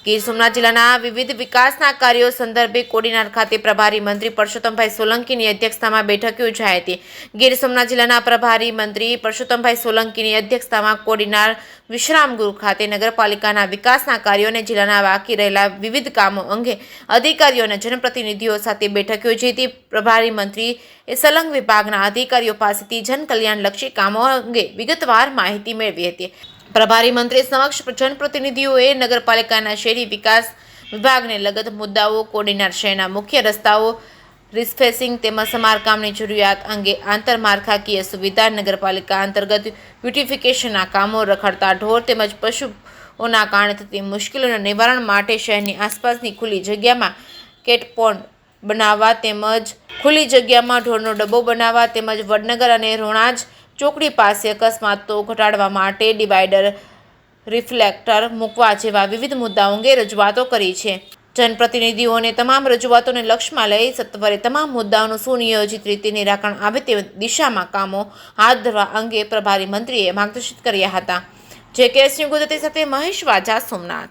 ગીર સોમનાથ જિલ્લાના વિવિધ વિકાસના કાર્યો સંદર્ભે કોડીનાર ખાતે પ્રભારી મંત્રી પરસોત્તમભાઈ સોલંકીની અધ્યક્ષતામાં બેઠક યોજાઈ હતી। ગીર સોમનાથ જિલ્લાના પ્રભારી મંત્રી પરસોત્તમભાઈ સોલંકીની અધ્યક્ષતામાં કોડીનાર વિશ્રામગૃહ ખાતે નગરપાલિકાના વિકાસના કાર્યો અને જિલ્લાના બાકી રહેલા વિવિધ કામો અંગે અધિકારીઓ અને જનપ્રતિનિધિઓ સાથે બેઠક યોજી હતી। પ્રભારી મંત્રીએ સલંગ વિભાગના અધિકારીઓ પાસેથી જનકલ્યાણલક્ષી કામો અંગે વિગતવાર માહિતી મેળવી હતી। પ્રભારી મંત્રી સમક્ષ જનપ્રતિનિધિઓએ નગરપાલિકાના શહેરી વિકાસ વિભાગને લગત મુદ્દાઓ, કોડીનાર શહેરના મુખ્ય રસ્તાઓ રિસફેસિંગ તેમજ સમારકામની જરૂરિયાત અંગે આંતરમાળખાકીય સુવિધા, નગરપાલિકા અંતર્ગત બ્યુટિફિકેશનના કામો, રખડતા ઢોર તેમજ પશુઓના કારણે થતી મુશ્કેલીઓના નિવારણ માટે શહેરની આસપાસની ખુલ્લી જગ્યામાં કેટ પોન્ડ બનાવવા તેમજ ખુલ્લી જગ્યામાં ઢોરનો ડબ્બો બનાવવા તેમજ વડનગર અને રોણાજ ચોકડી પાસે અકસ્માતો ઘટાડવા માટે ડિવાઈડર રિફ્લેક્ટર મૂકવા જેવા વિવિધ મુદ્દાઓ અંગે રજૂઆતો કરી છે। જનપ્રતિનિધિઓને તમામ રજૂઆતોને લક્ષ્યમાં લઈ સત્વરે તમામ મુદ્દાઓનું સુનિયોજિત રીતે નિરાકરણ આવે તે દિશામાં કામો હાથ ધરવા અંગે પ્રભારી મંત્રીએ માર્ગદર્શિત કર્યા હતા। જે કે એસ ન્યૂઝ ગુજરાતી સાથે મહેશ વાજા, સોમનાથ।